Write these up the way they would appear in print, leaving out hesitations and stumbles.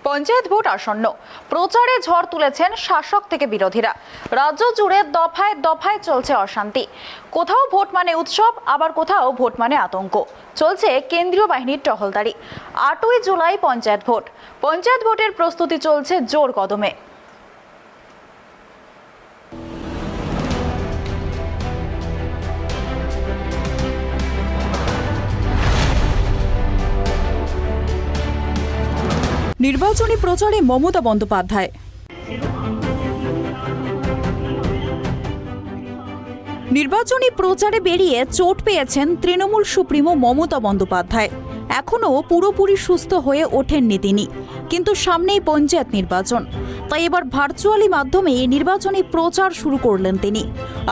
Panchayat vote আসন্ন, প্রচারে ঝড় তুলেছেন শাসক থেকে বিরোধীরা। রাজ্য জুড়ে দফায় দফায় চলছে অশান্তি। কোথাও ভোট মানে উৎসব, আবার কোথাও ভোট মানে আতঙ্ক। চলছে কেন্দ্রীয় বাহিনীর টহলদারি। 8ই জুলাই পঞ্চায়েত ভোট। পঞ্চায়েত ভোটের প্রস্তুতি চলছে জোর কদমে। নির্বাচনী প্রচারে মমতা বন্দ্যোপাধ্যায়। নির্বাচনী প্রচারে বেরিয়ে চোট পেয়েছেন তৃণমূল সুপ্রিমো মমতা বন্দ্যোপাধ্যায়। এখনও পুরোপুরি সুস্থ হয়ে ওঠেননি তিনি, কিন্তু সামনেই পঞ্চায়েত নির্বাচন, তাই এবার ভার্চুয়ালি মাধ্যমে নির্বাচনী প্রচার শুরু করলেন তিনি।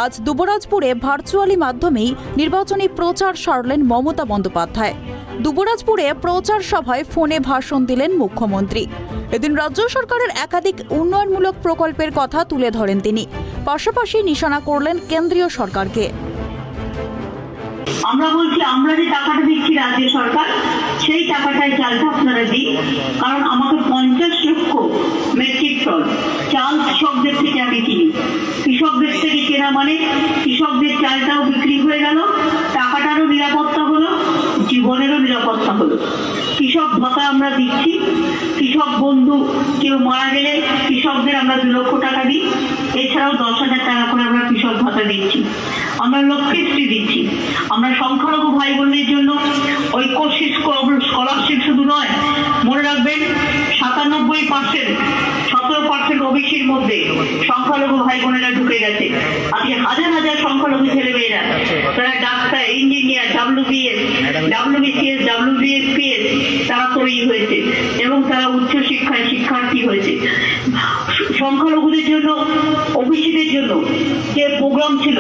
আজ দুবরাজপুরে ভার্চুয়ালি মাধ্যমেই নির্বাচনী প্রচার সারলেন মমতা বন্দ্যোপাধ্যায়। দুবরাজপুরে প্রচার সভায় ফোনে ভাষণ দিলেন মুখ্যমন্ত্রী। এদিন রাজ্য সরকারের একাধিক উন্নয়নমূলক প্রকল্পের কথা তুলে ধরেন তিনি। পাশাপাশি নিশানা করলেন কেন্দ্রীয় সরকারকে। আমরা বলছি, আমরা যে টাকাটা দিচ্ছি রাজ্য সরকার, সেই টাকাটাই চালটা আপনারা দিন। কারণ আমাকে 50 লক্ষ মেট্রিক টন চাল কৃষকদের থেকে আমি কিনি। কৃষকদের থেকে কেনা মানে কৃষকদের চালটাও বিক্রি হয়ে গেল, টাকাটারও নিরাপত্তা হলো, জীবনেরও নিরাপত্তা হলো। কৃষক ভাতা আমরা দিচ্ছি। কৃষক বন্ধু কেউ মারা গেলে কৃষকদের আমরা 2 লক্ষ টাকা দিই। এছাড়াও 10,000 টাকা করে আমরা কৃষক ভাতা দিচ্ছি। আমরা লক্ষ্মীশ্রী দিচ্ছি। আমরা সংখ্যালঘু ভাই বোনদের জন্য ঐক্যশ্রী স্কলারশিপ শুধু নয়, মনে রাখবেন 97% 17% ওবিসির মধ্যে সংখ্যালঘু ভাই বোনেরা ঢুকে গেছে। আজকে হাজার হাজার সংখ্যালঘু ছেলেমেয়েরা, তারা doctor, engineer, WBS, WBCS, WBSPS তারা তৈরি হয়েছে এবং তারা উচ্চশিক্ষায় শিক্ষার্থী হয়েছে। সংখ্যালঘুদের জন্য, ওবিসিদের জন্য যে প্রোগ্রাম ছিল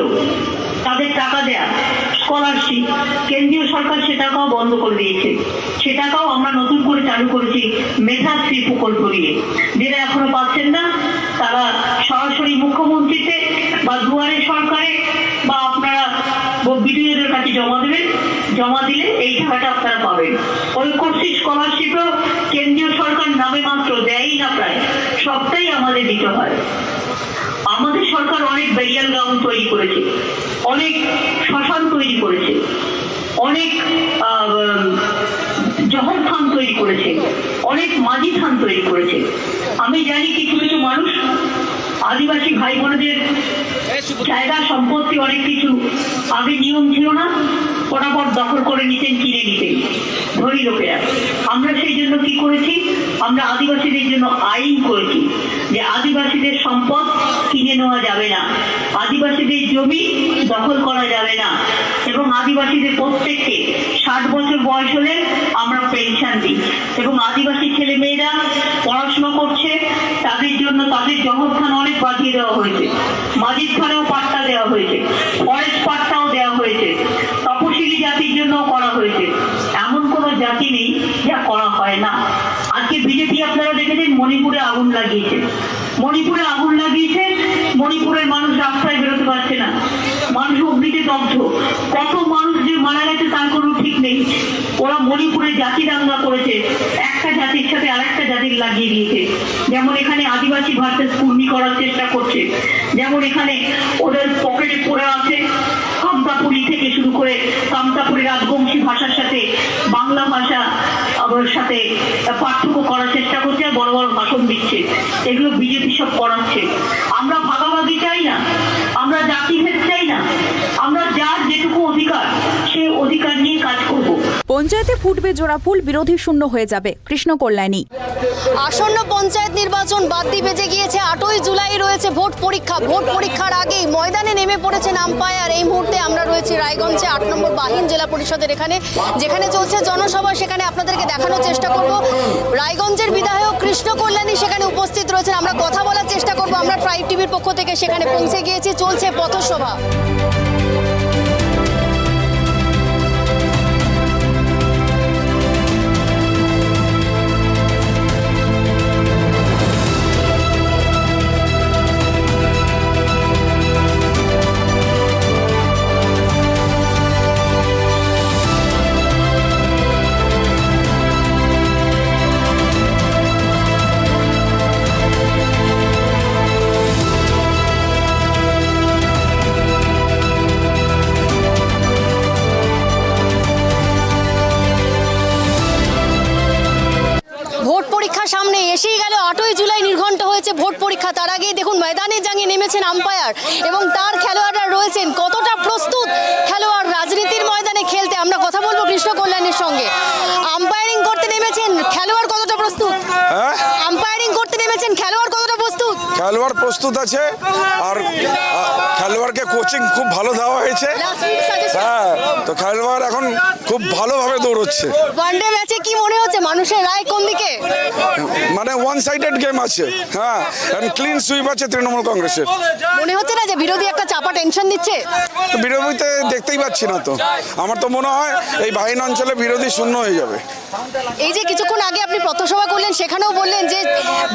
তাদের টাকা দেয়া স্কলারশিপ, কেন্দ্রীয় সরকার সে টাকাও বন্ধ করে দিয়েছে। সে টাকাও আমরা নতুন করে চালু করেছি মেধাশ্রী প্রকল্প দিয়ে। যেটা এখনো পাচ্ছেন না তারা সরাসরি মুখ্যমন্ত্রীতে বা দুয়ারে সরকারে বা আপনারা বিডিওদের কাছে জমা দেবেন। জমা দিলে এই টাকাটা আপনারা পাবেন। ঐক্যশ্রী স্কলারশিপও কেন্দ্রীয় সরকার নামে মাত্র দেয়ই না, প্রায় সবটাই আমাদের দিতে হয়। আমাদের সরকার অনেক বেরিয়াল গ্রাউন্ড তৈরি করেছে, অনেক শ্মশান তৈরি করেছে, অনেক জহর থান তৈরি করেছে, অনেক মাঝি থান তৈরি করেছে। আমি জানি কিছু কিছু মানুষ, আদিবাসী ভাই বোনদের জায়গা সম্পত্তি অনেক কিছু আগে নিয়ম ছিল না, ফটাফট দখল করে নিতেন, কিনে নিতেন ধনী লোকেরা। আমরা সেই জন্য কি করেছি, আমরা আদিবাসীদের জন্য আইন করেছি যে আদিবাসীদের সম্পদ কিনে নেওয়া যাবে না, আদিবাসীদের জমি দখল করা যাবে না, এবং আদিবাসীদের প্রত্যেককে 60 বছর বয়স হলে আমরা পেনশন দিই। এবং আদিবাসী ছেলে মেয়েরা পড়াশোনা করছে, তাদের জন্য তাদের জমস্থান অনেক বাড়িয়ে দেওয়া হয়েছে, মাঝির খানেও পাট্টা দেওয়া হয়েছে, ফরেস্ট পাট্টাও দেওয়া হয়েছে, তপশিলি জাতির জন্য করা হয়েছে। এমন কোনো জাতি নেই যা করা হয় না। আজকে বিজেপি আপনারা দেখেছেন মণিপুরে আগুন লাগিয়েছে, মণিপুরে আগুন লাগিয়েছে, মণিপুরের মানুষ রাস্তায় বেরোতে পারছে না, মানুষ অগ্নিতে দগ্ধ। কত মানুষ যে মারা গেছে তার কোনো ঠিক নেই। ওরা মণিপুরে জাতি দাঙ্গা করেছে, একটা জাতির সাথে আরেকটা জাতির লাগিয়ে দিয়েছে। যেমন এখানে আদিবাসী ভার্সেস কুর্মি করার চেষ্টা করছে, যেমন এখানে ওদের পকেটে পড়ে আছে কামতাপুরি থেকে শুরু করে কামতাপুরি রাজবংশী ভাষার সাথে বাংলা ভাষা সাথে পার্থক্য করার চেষ্টা করছে, আর বড় বড় ভাষণ দিচ্ছে। এগুলো বিজেপি সব করাচ্ছে। আমরা ভাগাভাগি চাই না, আমরা জাতিভেদ চাই না, আমরা যার যেটুকু অধিকার সেই অধিকার নিয়ে কাজ করব। পঞ্চায়েতে ফুটবে জোড়া ফুল, বিরোধী শূন্য হয়ে যাবে কৃষ্ণ কল্যাণী। আসন্ন পঞ্চায়েত নির্বাচন বাদ্যি বেজে গিয়েছে। 8ই জুলাই রয়েছে ভোট পরীক্ষা। ভোট পরীক্ষার আগেই ময়দানে নেমে পড়েছেন আম্পায়ার। এই মুহূর্তে আমরা রয়েছি রায়গঞ্জে 8 নম্বর বাহিন জেলা পরিষদের এখানে, যেখানে চলছে জনসভা। সেখানে আপনাদেরকে দেখানোর চেষ্টা করব। রায়গঞ্জের বিধায়ক কৃষ্ণ কল্যাণী সেখানে উপস্থিত রয়েছেন। আমরা কথা বলার চেষ্টা করব। আমরা ট্রাইব টিভির পক্ষ থেকে সেখানে পৌঁছে গিয়েছি। চলছে পথসভা। পরীক্ষা সামনে এসেই গেল। 8ই জুলাই নির্ঘণ্ট হয়েছে ভোট পরীক্ষা। তার আগেই দেখুন ময়দানে জাঙ্গিয়ে নেমেছেন আম্পায়ার এবং তার খেলোয়াড়রা রয়েছেন। কতটা প্রস্তুত খেলোয়াড় রাজনীতির ময়দানে খেলতে, আমরা কথা বলবো কৃষ্ণ কল্যাণের সঙ্গে। আম্পায়ারিং করতে নেমেছেন খেলোয়াড় কতটা প্রস্তুত? আম্পায়ারিং করতে নেমেছেন খেলোয়াড় কতটা প্রস্তুত? খেলোয়াড় প্রস্তুত আছে, আর খেলোয়াড়কে কোচিং খুব ভালো দেওয়া হয়েছে। হ্যাঁ, তো খেলোয়াড় এখন খুব ভালোভাবে দৌড়চ্ছে। ওয়ানডে ম্যাচে কি মনে হচ্ছে মানুষের রায় কোন দিকে? মানে ওয়ান সাইডেড গেম আছে। হ্যাঁ, ক্লিন সুইপ আছে তৃণমূল কংগ্রেসের। মনে হচ্ছে না যে বিরোধী একটা চাপা টেনশন দিচ্ছে? বিরোধীতে দেখতেই পাচ্ছি না তো। আমার তো মনে হয় এই বাহিনী অঞ্চলে বিরোধী শূন্য হয়ে যাবে। এই যে কিছুক্ষণ আগে আপনি পথসভা করলেন, সেখানেও বললেন যে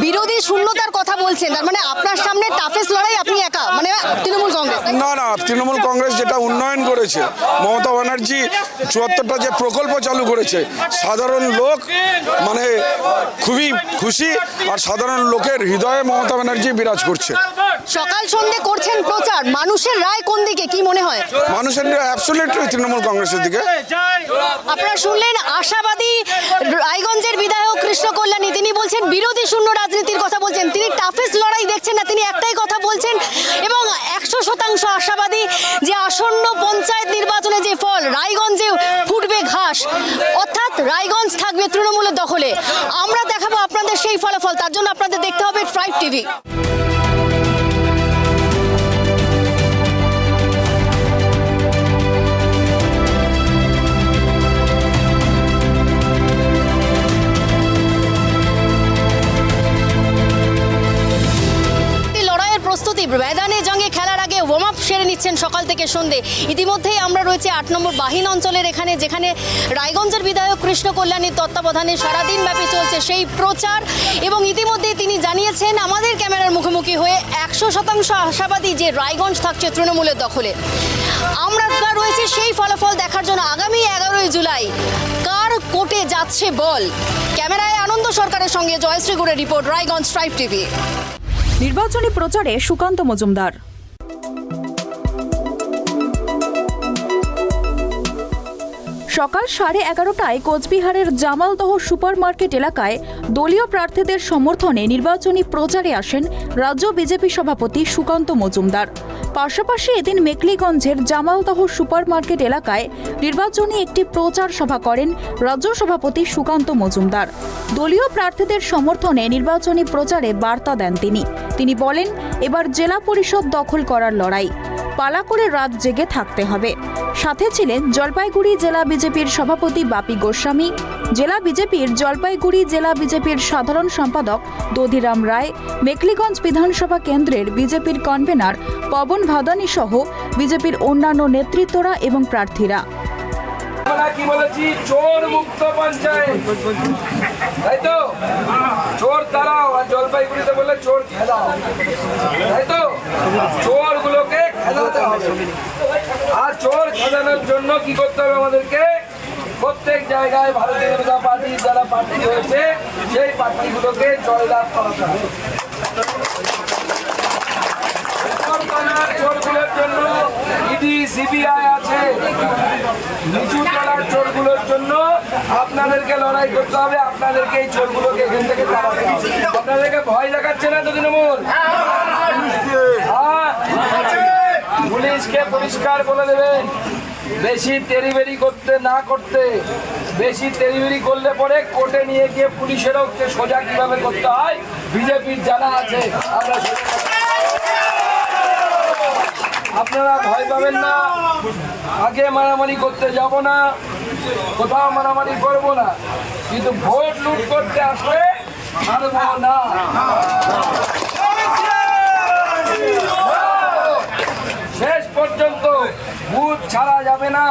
বিরোধী শূন্যতার কথা বলছেন, তার মানে আপনার সামনে টাফেস্ট লড়াই আপনি একা, মানে তৃণমূল কংগ্রেস? না না, তৃণমূল কংগ্রেস যেটা উন্নয়ন করেছে, মমতা ব্যানার্জি 74টা যে প্রকল্প চালু করেছে, সাধারণ লোক মানে খুবই খুশি, আর সাধারণ লোকের হৃদয়ে মমতা ব্যানার্জি বিরাজ করছে। সকাল সন্ধে করছেন প্রচার, মানুষের রায় কোন দিকে কি মনে হয়? মানুষের অ্যাবসলিউটলি তৃণমূল কংগ্রেসের দিকে। আপনারা শুনলেন আশাবাদী রায়গঞ্জের বিধায়ক কৃষ্ণ কল্যাণী, তিনি বলছেন বিরোধী শূন্য রাজনীতির কথা বলছেন। তিনি টাফেস্ট লড়াই দেখছেন না, তিনি একটাই কথা বলছেন এবং 100% আশাবাদী যে আসন্ন পঞ্চায়েত নির্বাচনে যে ফল, রায়গঞ্জে ফুটবে ঘাস, অর্থাৎ রায়গঞ্জ থাকবে তৃণমূলের দখলে। আমরা দেখাবো আপনাদের সেই ফলাফল, তার জন্য আপনাদের দেখতে হবে ট্রাইব টিভি। প্রস্তুতি ময়দানে জঙ্গে খেলার আগে ওয়ার্ম আপ সেরে নিচ্ছেন সকাল থেকে সন্ধে। ইতিমধ্যেই আমরা রয়েছে 8 নম্বর বাহিন অঞ্চলের এখানে, যেখানে রায়গঞ্জের বিধায়ক কৃষ্ণ কল্যাণীর তত্ত্বাবধানে সারাদিন ব্যাপী চলছে সেই প্রচার এবং ইতিমধ্যেই তিনি জানিয়েছেন আমাদের ক্যামেরার মুখোমুখি হয়ে 100% আশাবাদী যে রায়গঞ্জ থাকছে তৃণমূলের দখলে। আমরা রয়েছে সেই ফলাফল দেখার জন্য। আগামী 11ই জুলাই কার কোর্টে যাচ্ছে বল? ক্যামেরায় আনন্দ সরকারের সঙ্গে জয়শ্রী গুড়ের রিপোর্ট, রায়গঞ্জ ট্রাইব টিভি। নির্বাচনী প্রচারে সুকান্ত মজুমদার। সকাল 11:30টায় কোচবিহারের জামালদহ সুপার মার্কেট এলাকায় দলীয় প্রার্থীদের সমর্থনে নির্বাচনী প্রচারে আসেন রাজ্য বিজেপি সভাপতি সুকান্ত মজুমদার। পাশাপাশি এদিন মেকলিগঞ্জের জামালদহ সুপার মার্কেট এলাকায় নির্বাচনী একটি প্রচার সভা করেন রাজ্য সভাপতি সুকান্ত মজুমদার। দলীয় প্রার্থীদের সমর্থনে নির্বাচনী প্রচারে বার্তা দেন তিনি বলেন, এবার জেলা পরিষদ দখল করার লড়াই, পালা করে রাত জেগে থাকতে হবে। সাথে ছিলেন জলপাইগুড়ি জেলা বিজেপির সভাপতি বাপি গোস্বামী, জেলা বিজেপির জলপাইগুড়ি জেলা বিজেপির সাধারণ সম্পাদক দধিরাম রায়, মেকলিগঞ্জ বিধানসভা কেন্দ্রের বিজেপির কনভেনার পবন ভাদানি সহ বিজেপির অন্যান্য নেতৃত্বরা এবং প্রার্থীরা। কি বলেছি, চোর মুক্ত পঞ্চায়েত, তাই তো? চোর তারাও, আর জলপাইগুড়িতে বলে চোর খেলাও, তাই তো? চোর গুলোকে খেলাতে হবে, আর চোর খেলানোর জন্য কি করতে হবে আমাদেরকে? প্রত্যেক জায়গায় ভারতীয় জনতা পার্টির যারা পার্টি রয়েছে সেই পার্টিগুলোকে জয়লাভ করাতে হবে। চোরগুলোর জন্য ইডি সিবিআই আছে, নিচু তলার চোরগুলোর জন্য আপনাদেরকে লড়াই করতে হবে, আপনাদেরকে এই চোরগুলোকে এখান থেকে তাড়াতে হবে। আপনাদেরকে ভয় দেখাচ্ছে না তো তৃণমূল? পুলিশকে পরিষ্কার বলে দেবেন বেশি তেরিবেরি করতে না করতে। বেশি তেরিবেরি করলে পরে কোর্টে নিয়ে গিয়ে পুলিশেরও সোজা কিভাবে করতে হয় বিজেপির জানা আছে। আপনারা ভয় পাবেন না, আগে মারামারি করতে যাব না, কোথাও মারামারি করব না, কিন্তু ভোট লুট করতে আসলে ছাড়ব না। শেষ পর্যন্ত বুথ ছাড়া যাবে না,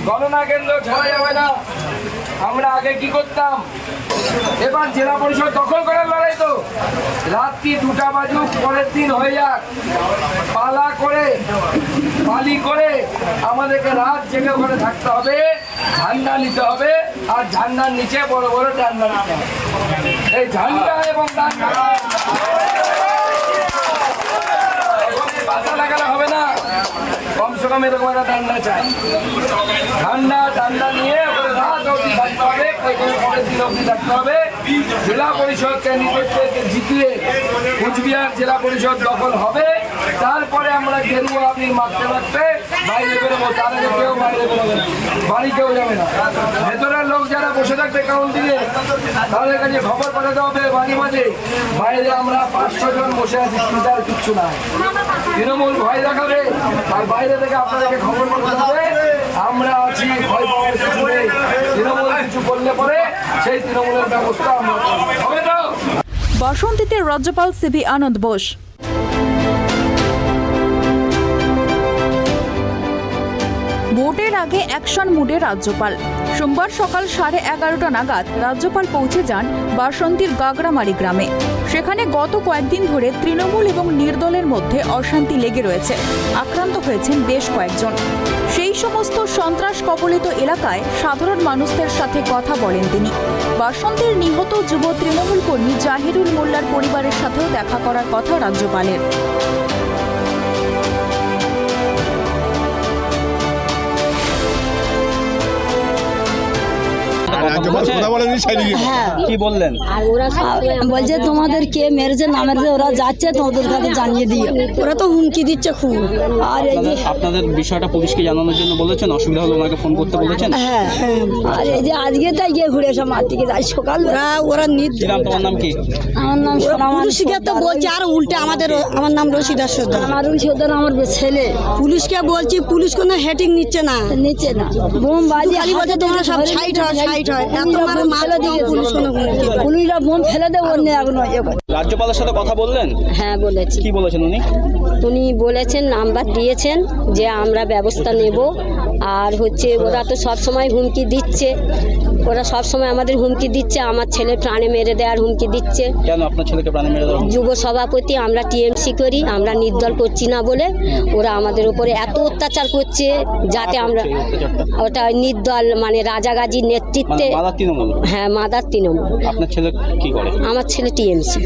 গণনা কেন্দ্র ছাড়া যাবে না। আমরা আগে কি করতাম, এবার জেলা পরিষদ দখল করার লড়াই তো রাত্রি 2টা বাজুক, পরের দিন হয়ে যাক, পালা করে পালি করে আমাদেরকে রাত জেগে ওখানে থাকতে হবে, ঝান্ডা নিতে হবে, আর ঝান্ডার নিচে বড় বড় ডান্ডা নিতে হবে। এই ঝান্ডা এবং ডান্ডা বাধা লাগালে হবে না, কমসে কম এরকম একটা ডান্ডা চাই। ডান্ডা নিয়ে রাত অবধি থাকতে হবে, পরের দিন অবধি থাকতে হবে। জেলা পরিষদ ক্যান্ডিডেটকে জিতিয়ে কুচবিহার জেলা পরিষদ দখল হবে, তারপরে আমরা গেরুয়া আপনি মারতে মারতে বাইরে বেরোবো। তার আগে কেউ বাইরে বেরোবে না, বাড়ি কেউ যাবে না। ভেতরের লোক যারা বসে থাকবে কাউন্টিংয়ে, তাদের কাছে খবর পাঠাতে হবে মাঝে মাঝে। বাইরে আমরা 500 জন বসে আছি, চিন্তার কিচ্ছু নাই। তৃণমূল ভয় দেখাবে আর বাইরে থেকে আপনাদেরকে খবর পাঠাতে হবে আমরা আছি, ভয় পাওয়ার কিছু নেই। তৃণমূল কিছু করলে পরে সেই তৃণমূলের ব্যবস্থা আমরা করব। হবে তো? বাসন্তীতে রাজ্যপাল সিভি আনন্দ বোস। ভোটের আগে অ্যাকশন মুডে রাজ্যপাল। সোমবার সকাল 11:30 নাগাদ রাজ্যপাল পৌঁছে যান বাসন্তীর গাগরামারি গ্রামে। সেখানে গত কয়েকদিন ধরে তৃণমূল এবং নির্দলের মধ্যে অশান্তি লেগে রয়েছে। আক্রান্ত হয়েছেন বেশ কয়েকজন। সেই সমস্ত সন্ত্রাস কবলিত এলাকায় সাধারণ মানুষদের সাথে কথা বলেন তিনি। বাসন্তীর নিহত যুব তৃণমূল কর্মী জাহিরুল মোল্লার পরিবারের সাথেও দেখা করার কথা রাজ্যপালের। কি বললেন? বলছে তোমাদের কে মেরেছে না মেরেছে ওরা যাচ্ছে তোমাদের কাছে জানিয়ে দিয়ে, ওরা তো হুমকি দিচ্ছে খুব। আর এই যে আপনাদের বিষয়টা পুলিশকে জানানোর জন্য বলেছেন, অসুবিধা হলে ওনাকে ফোন করতে বলেছেন? হ্যাঁ, আর এই যে আজকে তাই গিয়ে ঘুরে এসে মার থেকে যাই সকাল ওরা কি নাম, তোমার নাম কি? আমার নাম পুলিশকে তো বলছে আর উল্টে আমার নাম রশিদা সর্দার। আমার সর্দার আমার ছেলে। পুলিশকে বলছি, পুলিশ কোনো হেটিং নিচ্ছে না বোম বাজি খালি বলছে তোমরা সব সাইড হয় সাইড হয়। পুলিশরা বোম ফেলে দেবো অন্য এখন। রাজ্যপালের সাথে কথা বললেন? হ্যাঁ বলেছি। কি বলেছেন উনি? উনি বলেছেন নাম্বার দিয়েছেন যে আমরা ব্যবস্থা নেব। আর হচ্ছে ওরা তো সব সময় হুমকি দিচ্ছে, ওরা সব সময় আমাদের হুমকি দিচ্ছে, আমার ছেলে প্রাণে মেরে দেওয়ার হুমকি দিচ্ছে। কেন আপনার ছেলেকে প্রাণে মেরে দেওয়া? যুব সভাপতি, আমরা টিএমসি করি, আমরা নির্দল করছি না বলে ওরা আমাদের উপরে এত অত্যাচার করছে, যাতে আমরা ওটা নির্দল মানে রাজাগাজীর নেতৃত্বে। মাদার তৃণমূল? হ্যাঁ, মাদার তৃণমূল। আপনার ছেলে কি করে? আমার ছেলে টিএমসি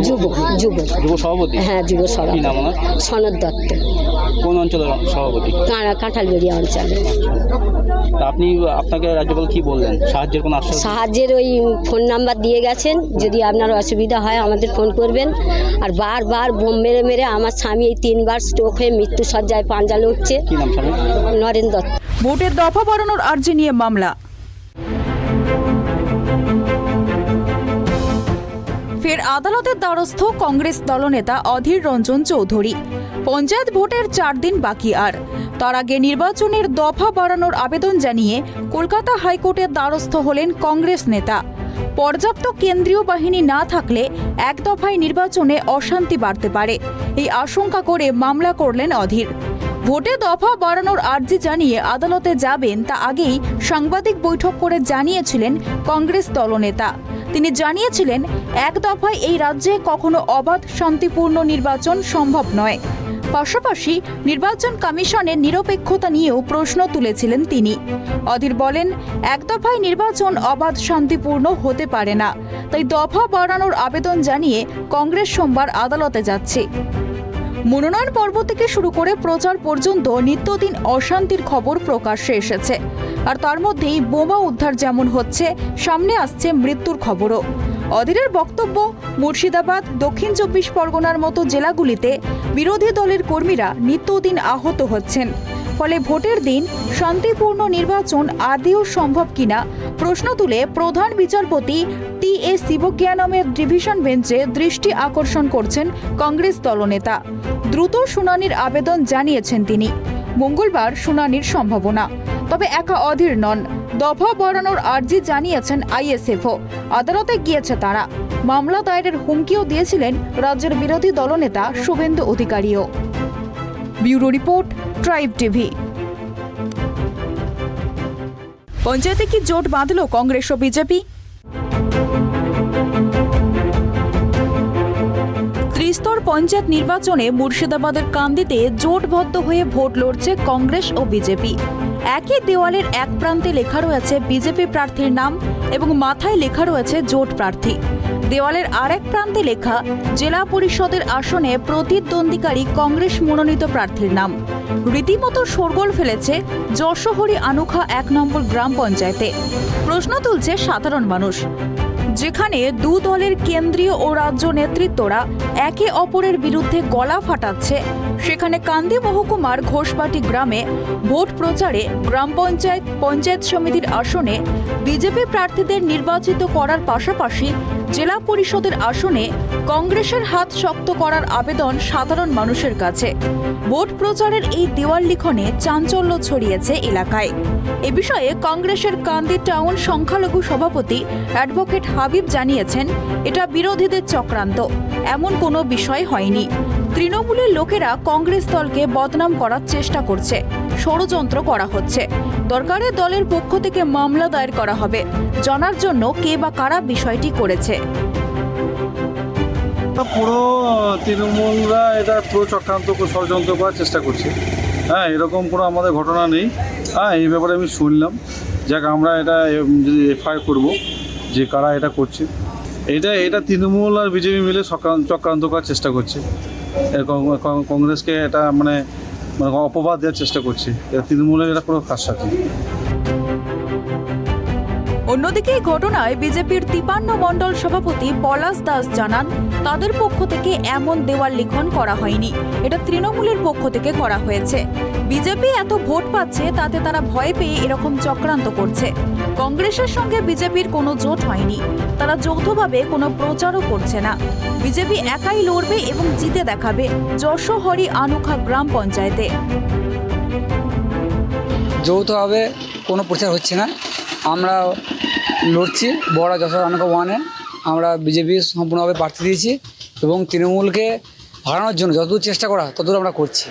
যুব যুব যুব সভাপতি? হ্যাঁ, যুব সভাপতি। কি নাম ওনার? সনদ দত্ত। কোন অঞ্চলের সভাপতি? কাঁঠালবেড়িয়া অঞ্চলে। তা আপনি, আপনাকে রাজ্যপাল কি বললেন? সাহায্যের কোনো আশ্বাস? সাহায্যের ওই ফোন নাম্বার দিয়ে গেছেন, যদি আপনার অসুবিধা হয় আমাদের ফোন করবেন। আর বারবার বোম মেরে মেরে আমার স্বামী এই 3বার স্ট্রোক হয়ে মৃত্যু সজ্জায় পাঞ্জা লড়ছে। কি নাম স্বামী? নরেন্দ্র দত্ত। ভোটের দফা বাড়ানোর আর্জি নিয়ে মামলা। ফের আদালতের দ্বারস্থ কংগ্রেস দলনেতা অধীর রঞ্জন চৌধুরী। পঞ্চায়েত ভোটের 4 দিন বাকি, আর তার আগে নির্বাচনের দফা বাড়ানোর আবেদন জানিয়ে কলকাতা হাইকোর্টের দ্বারস্থ হলেন কংগ্রেস নেতা। পর্যাপ্ত কেন্দ্রীয় বাহিনী না থাকলে এক দফায় নির্বাচনে অশান্তি বাড়তে পারে, এই আশঙ্কা করে মামলা করলেন অধীর। ভোটে দফা বাড়ানোর আর্জি জানিয়ে আদালতে যাবেন তা আগেই সাংবাদিক বৈঠক করে জানিয়েছিলেন কংগ্রেস দলনেতা। তিনি জানিয়েছিলেন এক দফায় এই রাজ্যে কখনো অবাধ শান্তিপূর্ণ নির্বাচন সম্ভব নয়। পাশাপাশি নির্বাচন কমিশনের নিরপেক্ষতা নিয়েও প্রশ্ন তুলেছিলেন তিনি। অধীর বলেন, এক দফায় নির্বাচন অবাধ শান্তিপূর্ণ হতে পারে না, তাই দফা বাড়ানোর আবেদন জানিয়ে কংগ্রেস সোমবার আদালতে যাচ্ছে। মনোনয়ন পর্ব থেকে শুরু করে প্রচার পর্যন্ত নিত্যদিন অশান্তির খবর প্রকাশ্যে এসেছে, আর তার মধ্যেই বোমা উদ্ধার যেমন হচ্ছে, সামনে আসছে মৃত্যুর খবরও। অধীরের বক্তব্য, মুর্শিদাবাদ, দক্ষিণ 24 পরগনার মতো জেলাগুলিতে বিরোধী দলের কর্মীরা নিত্যদিন আহত হচ্ছেন। ফলে ভোটের দিন শান্তিপূর্ণ নির্বাচন আদৌ সম্ভব কিনা প্রশ্ন তুলে প্রধান বিচারপতি টি.এ. শিবজ্ঞানমের ডিভিশন বেঞ্চে দৃষ্টি আকর্ষণ করছেন কংগ্রেস দলনেতা। দ্রুত শুনানির আবেদন জানিয়েছেন তিনি। মঙ্গলবার শুনানির সম্ভাবনা। তবে একা অধীর নন, দফা বাড়ানোর আর্জি জানিয়েছেন আইএসএফও। আদালতে গিয়েছে তারা। মামলা দায়েরের হুমকিও দিয়েছিলেন রাজ্যের বিরোধী দলনেতা শুভেন্দু অধিকারীও। Bureau report, tribe TV. পঞ্চায়েতে কি জোট বাঁধল কংগ্রেস ও বিজেপি? ত্রিস্তর পঞ্চায়েত নির্বাচনে মুর্শিদাবাদের কান্দিতে জোটবদ্ধ হয়ে ভোট লড়ছে কংগ্রেস ও বিজেপি। একই দেওয়ালের এক প্রান্তে লেখা রয়েছে বিজেপি প্রার্থীর নাম এবং মাথায় লেখা রয়েছে জোট প্রার্থী। দেওয়ালের আরেক প্রান্তে লেখা জেলা পরিষদের আসনে প্রতিদ্বন্দ্বিকারী কংগ্রেস মনোনীত প্রার্থীর নাম। রীতিমতো শোরগোল ফেলেছে যশোহরি আনুখা 1 নম্বর গ্রাম পঞ্চায়েতে। প্রশ্ন তুলছে সাধারণ মানুষ, যেখানে দু দলের কেন্দ্রীয় ও রাজ্য নেতৃত্বরা একে অপরের বিরুদ্ধে গলা ফাটাচ্ছে, সেখানে কান্দি মহকুমার ঘোষবাটি গ্রামে ভোট প্রচারে গ্রাম পঞ্চায়েত, পঞ্চায়েত সমিতির আসনে বিজেপি প্রার্থীদের নির্বাচিত করার পাশাপাশি জেলা পরিষদের আসনে কংগ্রেসের হাত শক্ত করার আবেদন সাধারণ মানুষের কাছে। ভোট প্রচারের এই দেওয়াল লিখনে চাঞ্চল্য ছড়িয়েছে এলাকায়। এ বিষয়ে কংগ্রেসের কান্দি টাউন সংখ্যালঘু সভাপতি অ্যাডভোকেট হাবিব জানিয়েছেন, এটা বিরোধীদের চক্রান্ত, এমন কোনো বিষয় হয়নি। তৃণমূলের লোকেরা কংগ্রেস দলকে বদনাম করার চেষ্টা করছে, ষড়যন্ত্র করা হচ্ছে। দরকারে দলের পক্ষ থেকে মামলা দায়ের করা হবে, জানার জন্য কে বা কারা বিষয়টি করেছে। পুরো তৃণমূলরা এটা পুরো চক্রান্ত ষড়যন্ত্র করার চেষ্টা করছে। হ্যাঁ, এরকম কোনো আমাদের ঘটনা নেই। হ্যাঁ, এই ব্যাপারে আমি শুনলাম, যাক আমরা এটা যদি এফআইআর করবো যে কারা এটা করছে। এটা তৃণমূল আর বিজেপি মিলে চক্রান্ত করার চেষ্টা করছে। কংগ্রেসকে এটা মানে অপবাদ দেওয়ার চেষ্টা করছে। এটা তৃণমূলের এটা কোনো কাজ সাথে। অন্যদিকে এই ঘটনায় বিজেপির 53 মণ্ডল সভাপতি পলাশ দাস জানান, তাদের পক্ষ থেকে এমন দেওয়াল লিখন করা হয়নি, এটা তৃণমূলের পক্ষ থেকে করা হয়েছে। বিজেপি এত ভোট পাচ্ছে, তাতে তারা ভয় পেয়ে এরকম চক্রান্ত করছে। কংগ্রেসের সঙ্গে বিজেপির কোনো জোট হয়নি, তারা যৌথভাবে কোনো প্রচারও করছে না। বিজেপি একাই লড়বে এবং জিতে দেখাবে যশোহরি আনুখা গ্রাম পঞ্চায়েতে। যৌথভাবে কোনো প্রচার হচ্ছে না, আমরা লড়ছি। বড় যশোর আনুকা ওয়ানে আমরা বিজেপি সম্পূর্ণভাবে প্রার্থী দিয়েছি এবং তৃণমূলকে হারানোর জন্য যতদূর চেষ্টা করা ততদূর আমরা করছি।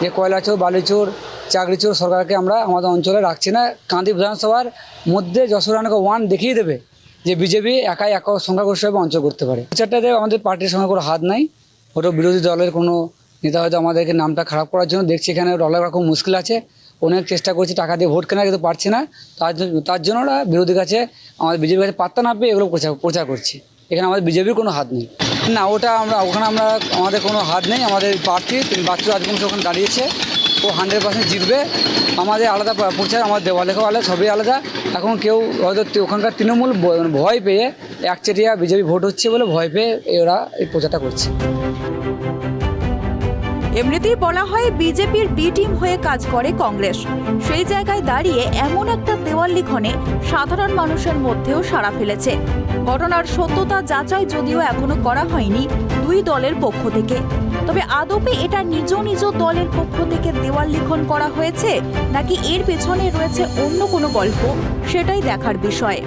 যে কয়লা চোর, বালি চোর, চাকরি চোর সরকারকে আমরা আমাদের অঞ্চলে রাখছি না। কান্দি বিধানসভার মধ্যে যশোর আনুকা ওয়ান দেখিয়ে দেবে যে বিজেপি একাই সংখ্যাগরিষ্ঠভাবে অঞ্চল করতে পারে। প্রচারটাতে আমাদের পার্টির সঙ্গে কোনো হাত নাই। ওটা বিরোধী দলের কোনো নেতা হয়তো আমাদেরকে নামটা খারাপ করার জন্য দেখছি, এখানে অনেক রকম মুশকিল আছে, অনেক চেষ্টা করছি টাকা দিয়ে ভোট কেনা, কিন্তু পারছি না। তার জন্য ওরা বিরোধী কাছে, আমাদের বিজেপির কাছে পাত্তা না পেয়ে এগুলো প্রচার করছি। এখানে আমাদের বিজেপির কোনো হাত নেই। না, ওখানে আমাদের কোনো হাত নেই। আমাদের প্রার্থী বাচ্চু রাজবংশ ওখানে দাঁড়িয়েছে, ও 100% জিতবে। আমাদের আলাদা প্রচার, আমার দেওয়া লেখা আলাদা, সবই আলাদা। এখন কেউ হয়তো ওখানকার তৃণমূল ভয় পেয়ে একচেটিয়া বিজেপি ভোট হচ্ছে বলে ভয় পেয়ে ওরা এই প্রচারটা করছে। এমনিতেই বলা হয় বিজেপির বি টিম হয়ে কাজ করে কংগ্রেস। সেই জায়গায় দাঁড়িয়ে এমন একটা দেওয়াল লিখনে সাধারণ মানুষের মধ্যেও সাড়া ফেলেছে। ঘটনার সত্যতা যাচাই যদিও এখনো করা হয়নি দুই দলের পক্ষ থেকে, তবে আদপে এটা নিজ নিজ দলের পক্ষ থেকে দেওয়াল লিখন করা হয়েছে নাকি এর পেছনে রয়েছে অন্য কোনো গল্প, সেটাই দেখার বিষয়।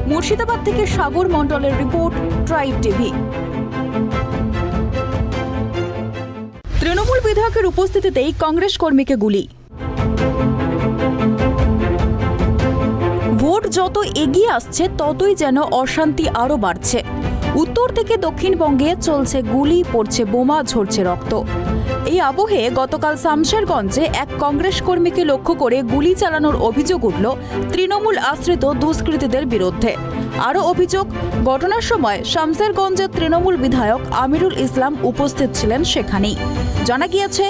মুর্শিদাবাদ থেকে সাগর মণ্ডলের রিপোর্ট, ট্রাইব টিভি। তৃণমূল বিধায়কের উপস্থিতিতেই কংগ্রেস কর্মীকে গুলি। ভোট যত এগিয়ে আসছে ততই যেন অশান্তি আরও বাড়ছে। উত্তর থেকে দক্ষিণবঙ্গে চলছে গুলি, পড়ছে বোমা, ঝরছে রক্ত। এই আবহে গতকাল শামশেরগঞ্জে এক কংগ্রেস কর্মীকে লক্ষ্য করে গুলি চালানোর অভিযোগ উঠল তৃণমূল আশ্রিত দুষ্কৃতীদের বিরুদ্ধে। আরও অভিযোগ, ঘটনার সময় শামশেরগঞ্জের তৃণমূল বিধায়ক আমিরুল ইসলাম উপস্থিত ছিলেন সেখানেই। জানা গিয়েছে,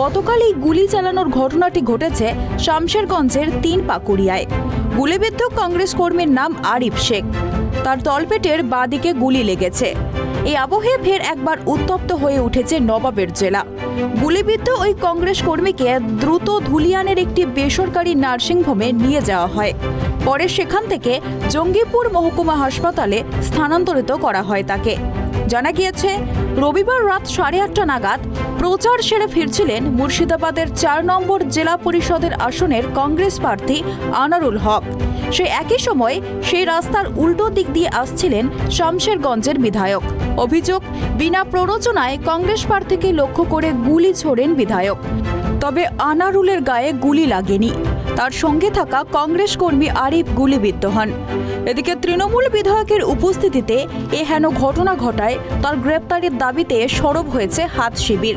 গতকাল এই গুলি চালানোর ঘটনাটি ঘটেছে শামশেরগঞ্জের 3 পাকুড়িয়ায়। গুলিবিদ্ধ কংগ্রেস কর্মীর নাম আরিফ শেখ, তার তলপেটের বাঁদিকে গুলি লেগেছে। এই আবহে ফের একবার উত্তপ্ত হয়ে উঠেছে নবাবের জেলা। গুলিবিদ্ধ ওই কংগ্রেস কর্মীকে দ্রুত ধুলিয়ানের একটি বেসরকারি নার্সিংহোমে নিয়ে যাওয়া হয়। পরে সেখান থেকে জঙ্গিপুর মহকুমা হাসপাতালে স্থানান্তরিত করা হয় তাকে। জানা গিয়েছে, রবিবার রাত 8:30 নাগাদ প্রচার সেরে ফিরছিলেন মুর্শিদাবাদের 4 নম্বর জেলা পরিষদের আসনের কংগ্রেস প্রার্থী আনারুল হক। সে একই সময় সেই রাস্তার উল্টো দিক দিয়ে আসছিলেন শামশেরগঞ্জের বিধায়ক। অভিযোগ, বিনা প্ররোচনায় কংগ্রেস প্রার্থীকে লক্ষ্য করে গুলি ছোড়েন বিধায়ক। তবে আনারুলের গায়ে গুলি লাগেনি, তার সঙ্গে থাকা কংগ্রেস কর্মী আরিফ গুলিবিদ্ধ হন। এদিকে তৃণমূল বিধায়কের উপস্থিতিতে এ হেন ঘটনা ঘটায় তার গ্রেপ্তারের দাবিতে সরব হয়েছে হাত শিবির।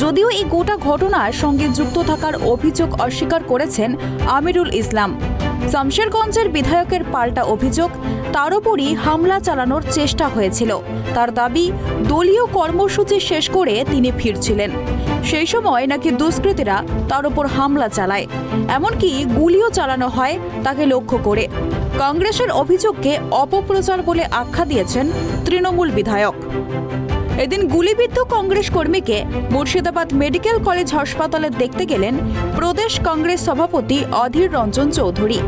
যদিও এই গোটা ঘটনার সঙ্গে যুক্ত থাকার অভিযোগ অস্বীকার করেছেন আমিরুল ইসলাম। শামশেরগঞ্জের বিধায়কের পাল্টা অভিযোগ, তার উপরই হামলা চালানোর চেষ্টা হয়েছিল। তার দাবি, দলীয় কর্মসূচি শেষ করে তিনি ফিরছিলেন, সেই সময় নাকি দুষ্কৃতীরা তার উপর হামলা চালায়, এমনকি গুলিও চালানো হয় তাকে লক্ষ্য করে। কংগ্রেসের অভিযোগকে অপপ্রচার বলে আখ্যা দিয়েছেন তৃণমূল বিধায়ক। এদিন গুলিবিদ্ধ কংগ্রেস কর্মীকে মুর্শিদাবাদ মেডিকেল কলেজ হাসপাতালে দেখতে গেলেন প্রদেশ কংগ্রেস সভাপতি অধীর রঞ্জন চৌধুরী।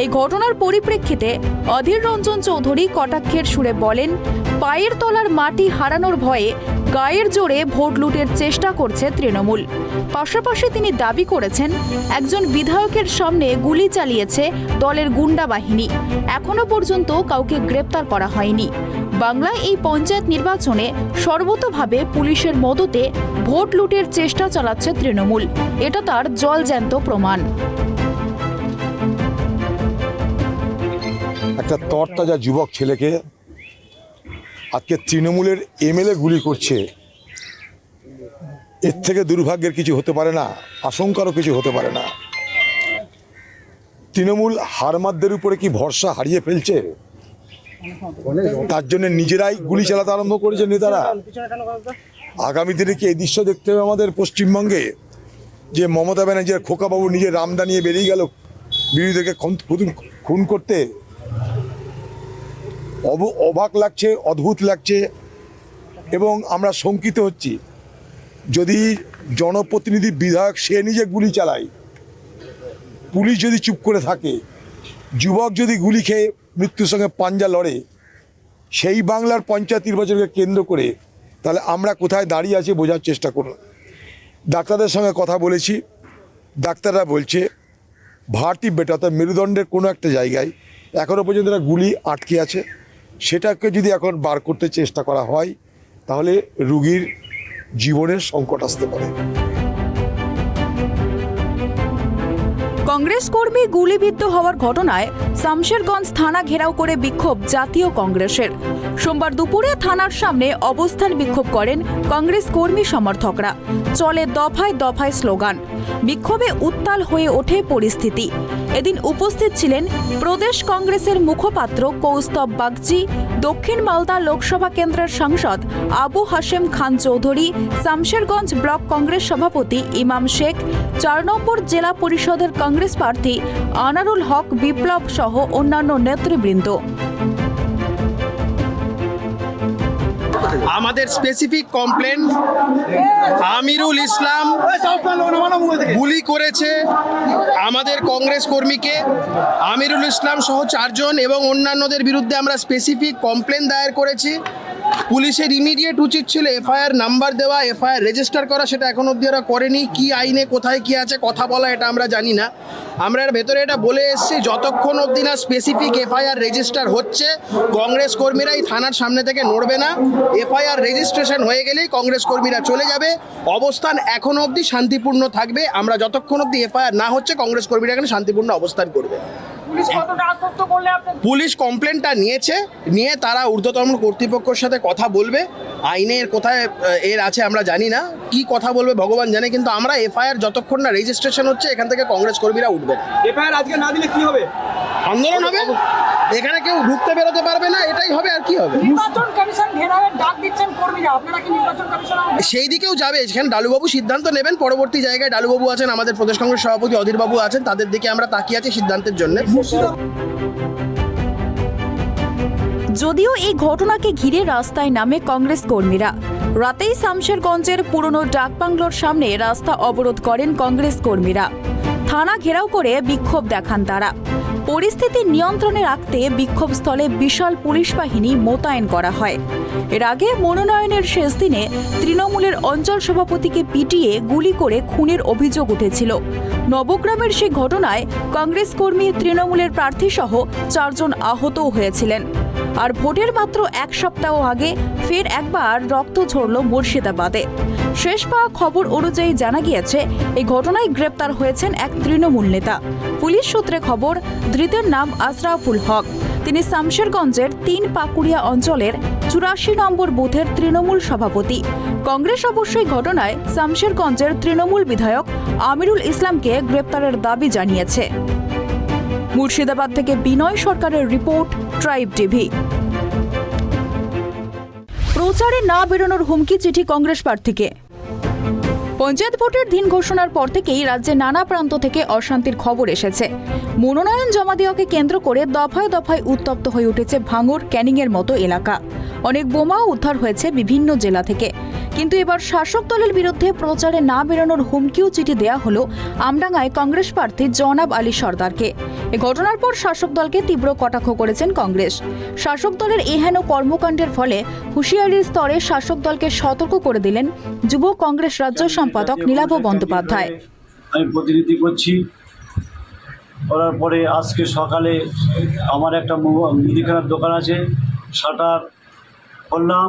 এই ঘটনার পরিপ্রেক্ষিতে অধীর রঞ্জন চৌধুরী কটাক্ষের সুরে বলেন, পায়ের তলার মাটি হারানোর ভয়ে গায়ের জোরে ভোট লুটের চেষ্টা করছে তৃণমূল। পাশাপাশি তিনি দাবি করেছেন, একজন বিধায়কের সামনে গুলি চালিয়েছে দলের গুন্ডা বাহিনী, এখনো পর্যন্ত কাউকে গ্রেপ্তার করা হয়নি। বাংলায় এই পঞ্চায়েত নির্বাচনে সর্বতোভাবে পুলিশের মদতে ভোট লুটের চেষ্টা চালাচ্ছে তৃণমূল, এটা তার জলজ্যান্ত প্রমাণ। একটা তরতাজা যুবক ছেলেকে আজকে তৃণমূলের এমএলএ গুলি করছে, এর থেকে দুর্ভাগ্যের কিছু হতে পারে না, আশঙ্কারও কিছু হতে পারে না। তৃণমূল হারমাদদের উপরে কি ভরসা হারিয়ে ফেলছে, তার জন্য নিজেরাই গুলি চালাতে আরম্ভ করেছে নেতারা। আগামী দিনে কি এই দৃশ্য দেখতে হবে আমাদের পশ্চিমবঙ্গে, যে মমতা ব্যানার্জির খোকাবাবু নিজের রামদা নিয়ে বেরিয়ে গেল বিরোধীদেরকে খুন করতে? অবাক লাগছে, অদ্ভুত লাগছে এবং আমরা শঙ্কিত হচ্ছি। যদি জনপ্রতিনিধি বিধায়ক সে নিজে গুলি চালায়, পুলিশ যদি চুপ করে থাকে, যুবক যদি গুলি খেয়ে মৃত্যুর সঙ্গে পাঞ্জা লড়ে, সেই বাংলার পঞ্চায়েত নির্বাচনকে কেন্দ্র করে, তাহলে আমরা কোথায় দাঁড়িয়ে আছি বোঝার চেষ্টা করুন। ডাক্তারদের সঙ্গে কথা বলেছি, ডাক্তাররা বলছে ভারতী বেটা, অর্থাৎ মেরুদণ্ডের কোনো একটা জায়গায় এখনও পর্যন্ত একটা গুলি আটকে আছে, সেটাকে যদি এখন বার করতে চেষ্টা করা হয় তাহলে রোগীর জীবনের সংকট আসতে পারে। কংগ্রেস কর্মী গুলিবিদ্ধ হওয়ার ঘটনায় শামশেরগঞ্জ থানা ঘেরাও করে বিক্ষোভ জাতীয় কংগ্রেসের। সোমবার দুপুরে থানার সামনে অবস্থান বিক্ষোভ করেন কংগ্রেস কর্মী সমর্থকরা। চলে দফায় দফায় স্লোগান। বিক্ষোভে উত্তাল হয়ে ওঠে পরিস্থিতি। এদিন উপস্থিত ছিলেন প্রদেশ কংগ্রেসের মুখপাত্র কৌস্তব বাগচি, দক্ষিণ মালদা লোকসভা কেন্দ্রের সাংসদ আবু হাশেম খান চৌধুরী, শামশেরগঞ্জ ব্লক কংগ্রেস সভাপতি ইমাম শেখ, 4 নম্বর জেলা পরিষদের কংগ্রেস প্রার্থী আনারুল হক বিপ্লব সহ অন্যান্য নেতৃবৃন্দ। আমাদের স্পেসিফিক কমপ্লেন, আমিরুল ইসলাম গুলি করেছে আমাদের কংগ্রেস কর্মীকে। আমিরুল ইসলাম সহ 4 জন এবং অন্যান্যদের বিরুদ্ধে আমরা স্পেসিফিক কমপ্লেন দায়ের করেছি। পুলিশের ইমিডিয়েট উচিত ছিল এফআইআর নাম্বার দেওয়া, এফআইআর রেজিস্টার করা, সেটা এখন অবধি ওরা করেনি। কি আইনে কোথায় কি আছে কথা বলা, এটা আমরা জানি না। আমরা এর ভেতরে এটা বলে এসেছি, যতক্ষণ অবধি না স্পেসিফিক এফআইআর রেজিস্টার হচ্ছে, কংগ্রেস কর্মীরা এই থানার সামনে থেকে নড়বে না। এফআইআর রেজিস্ট্রেশন হয়ে গেলেই কংগ্রেস কর্মীরা চলে যাবে। অবস্থান এখন অবধি শান্তিপূর্ণ থাকবে। আমরা যতক্ষণ অবধি এফআইআর না হচ্ছে, কংগ্রেস কর্মীরা এখানে শান্তিপূর্ণ অবস্থান করবে। পুলিশ কমপ্লেনটা নিয়ে তারা ঊর্ধ্বতন কর্তৃপক্ষের সাথে কথা বলবে। আইনের কোথায় এর আছে আমরা জানি না, কি কথা বলবে ভগবান জানে। কিন্তু আমরা এফআইআর যতক্ষণ না রেজিস্ট্রেশন হচ্ছে, এখান থেকে কংগ্রেস কর্মীরা উঠবে। এফআইআর আজকে না দিলে কি হবে? আন্দোলন হবে, এখানে কেউ ঢুকতে বেরোতে পারবে না, এটাই হবে। আর কি হবে? সেই দিকেও যাবে, এখানে ডালুবাবু সিদ্ধান্ত নেবেন। পরবর্তী জায়গায় ডালুবাবু আছেন, আমাদের প্রদেশ কংগ্রেস সভাপতি অধীরবাবু আছেন, তাদের দিকে আমরা তাকিয়ে আছি সিদ্ধান্তের জন্য। যদিও এই ঘটনাকে ঘিরে রাস্তায় নামে কংগ্রেস কর্মীরা। রাতেই শামশেরগঞ্জের পুরনো ডাকবাংলোর সামনে রাস্তা অবরোধ করেন কংগ্রেস কর্মীরা। থানা ঘেরাও করে বিক্ষোভ দেখান তারা। পরিস্থিতি নিয়ন্ত্রণে রাখতে বিক্ষোভস্থলে বিশাল পুলিশ বাহিনী মোতায়েন করা হয়। এর আগে মনোনয়নের শেষ দিনে তৃণমূলের অঞ্চল সভাপতিকে পিটিয়ে গুলি করে খুনের অভিযোগ উঠেছিল। নবগ্রামের সেই ঘটনায় কংগ্রেস কর্মী, তৃণমূলের প্রার্থী সহ 4 জন আহতও হয়েছিলেন। আর ভোটের মাত্র 1 সপ্তাহ আগে ফের একবার রক্ত ঝরল মুর্শিদাবাদে। শেষ পাওয়া খবর অনুযায়ী জানা গিয়েছে, এই ঘটনায় গ্রেপ্তার হয়েছেন এক তৃণমূল নেতা। পুলিশ সূত্রে খবর, ধৃতের নাম আশরাফুল হক। তিনি শামশেরগঞ্জের 3 পাকুড়িয়া অঞ্চলের 84 নম্বর বুথের তৃণমূল সভাপতি। কংগ্রেস অবশ্যই ঘটনায় শামশেরগঞ্জের তৃণমূল বিধায়ক আমিরুল ইসলামকে গ্রেপ্তারের দাবি জানিয়েছে। মুর্শিদাবাদ থেকে বিনয় সরকারের রিপোর্ট, ট্রাইব টিভি। প্রচারে না বেরোনোর হুমকি চিঠি কংগ্রেস প্রার্থীকে। পঞ্চায়েত ভোটের দিন ঘোষণার পর থেকেই রাজ্যে নানা প্রান্ত থেকে অশান্তির খবর এসেছে। মনোনয়ন জমা দেওয়াকে কেন্দ্র করে দফায় দফায় উত্তপ্ত হয়ে উঠেছে ভাঙড়, ক্যানিংয়ের মতো এলাকা। অনেক বোমাও উদ্ধার হয়েছে বিভিন্ন জেলা থেকে। কিন্তু এবার শাসক দলের বিরুদ্ধে প্রচারে না বেরোনোর হুমকিও চিঠি দেওয়া হলো আমডাঙ্গায় কংগ্রেস প্রার্থী জনাব আলী সর্দারকে। এ ঘটনার পর শাসক দলকে তীব্র কটাক্ষ করেছেন কংগ্রেস। শাসক দলের এহেন কর্মকাণ্ডের ফলে হুঁশিয়ারির স্তরে শাসক দলকে সতর্ক করে দিলেন যুব কংগ্রেস রাজ্য সম্পাদক নীলাভ বন্দ্যোপাধ্যায়। আমি প্রতিনিধি করছি করার পরে আজকে সকালে আমার একটা মুদিখানার দোকান আছে, শাটার করলাম।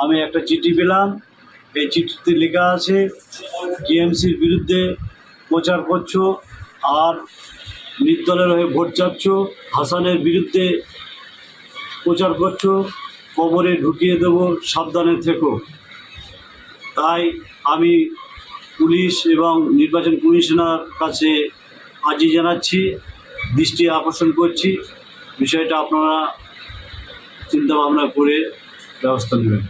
আমি একটা চিঠি পেলাম, এই চিঠিতে লেখা আছে টিএমসির বিরুদ্ধে প্রচার করছো আর নির্দলের হয়ে ভোট চাচ্ছ, হাসানের বিরুদ্ধে প্রচার করছো, কবরে ঢুকিয়ে দেবো, সাবধানে থেকো। তাই আমি পুলিশ এবং নির্বাচন কমিশনার কাছে আর্জি জানাচ্ছি, দৃষ্টি আকর্ষণ করছি, বিষয়টা আপনারা চিন্তা ভাবনা করে ব্যবস্থা নেবেন।